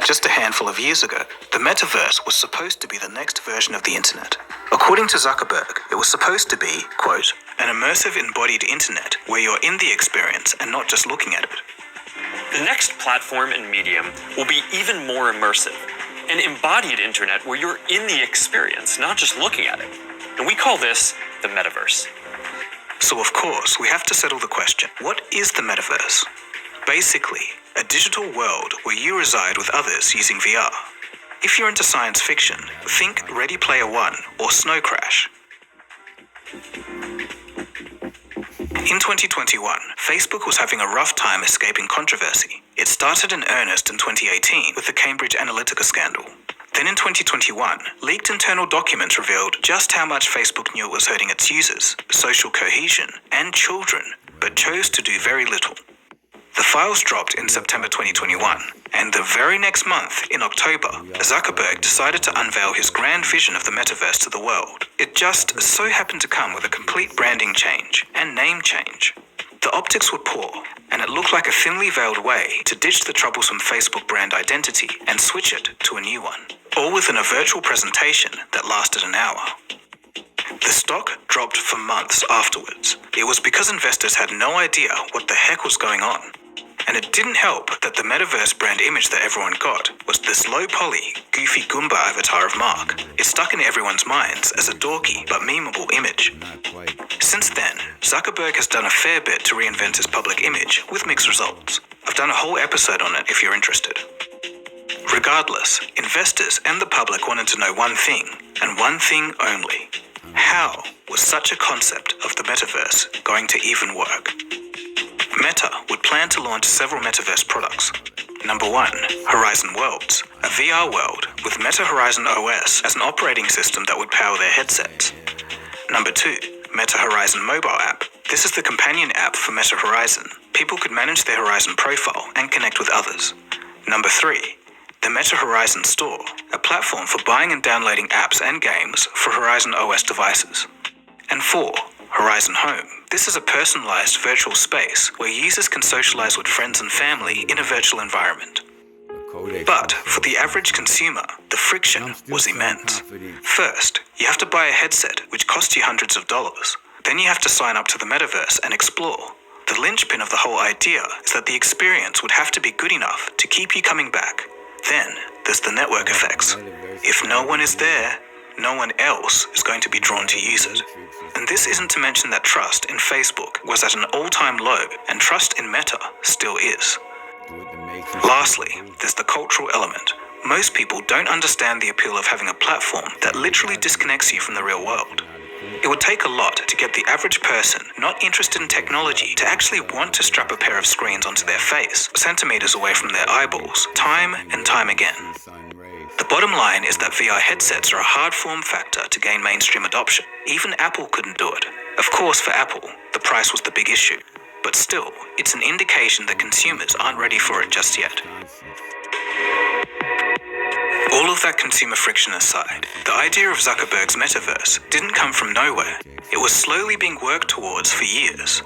Just a handful of years ago, the metaverse was supposed to be the next version of the internet. According to Zuckerberg, it was supposed to be, quote, an immersive embodied internet where you're in the experience and not just looking at it. The next platform and medium will be even more immersive, an embodied internet where you're in the experience, not just looking at it. And we call this the metaverse. So of course, we have to settle the question, what is the metaverse? Basically, a digital world where you reside with others using VR. If you're into science fiction, think Ready Player One or Snow Crash. In 2021, Facebook was having a rough time escaping controversy. It started in earnest in 2018 with the Cambridge Analytica scandal. Then in 2021, leaked internal documents revealed just how much Facebook knew it was hurting its users, social cohesion, and children, but chose to do very little. The files dropped in September 2021, and the very next month, in October, Zuckerberg decided to unveil his grand vision of the metaverse to the world. It just so happened to come with a complete branding change and name change. The optics were poor, and it looked like a thinly veiled way to ditch the troublesome Facebook brand identity and switch it to a new one, all within a virtual presentation that lasted an hour. The stock dropped for months afterwards. It was because investors had no idea what the heck was going on. And it didn't help that the metaverse brand image that everyone got was this low-poly, goofy Goomba avatar of Mark. It stuck in everyone's minds as a dorky but memeable image. Since then, Zuckerberg has done a fair bit to reinvent his public image with mixed results. I've done a whole episode on it if you're interested. Regardless, investors and the public wanted to know one thing, and one thing only. How was such a concept of the metaverse going to even work? Meta would plan to launch several metaverse products. Number 1, Horizon Worlds, a VR world with Meta Horizon OS as an operating system that would power their headsets. Number 2, Meta Horizon mobile app. This is the companion app for Meta Horizon. People could manage their Horizon profile and connect with others. Number 3, the Meta Horizon Store, a platform for buying and downloading apps and games for Horizon OS devices. And 4, Horizon Home. This is a personalized virtual space where users can socialize with friends and family in a virtual environment. But for the average consumer, the friction was immense. First, you have to buy a headset which costs you hundreds of dollars. Then you have to sign up to the metaverse and explore. The linchpin of the whole idea is that the experience would have to be good enough to keep you coming back. Then there's the network effects. If no one is there, no one else is going to be drawn to use it. And this isn't to mention that trust in Facebook was at an all-time low, and trust in Meta still is. Lastly, there's the cultural element. Most people don't understand the appeal of having a platform that literally disconnects you from the real world. It would take a lot to get the average person not interested in technology to actually want to strap a pair of screens onto their face, centimeters away from their eyeballs, time and time again. The bottom line is that VR headsets are a hard form factor to gain mainstream adoption. Even Apple couldn't do it. Of course, for Apple, the price was the big issue. But still, it's an indication that consumers aren't ready for it just yet. All of that consumer friction aside, the idea of Zuckerberg's metaverse didn't come from nowhere. It was slowly being worked towards for years.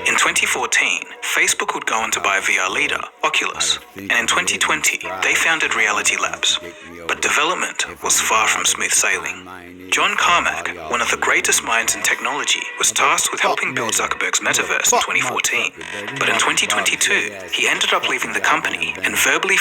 In 2014, Facebook would go on to buy VR leader, Oculus, and in 2020, they founded Reality Labs. But development was far from smooth sailing. John Carmack, one of the greatest minds in technology, was tasked with helping build Zuckerberg's metaverse in 2014. But in 2022, he ended up leaving the company and verbally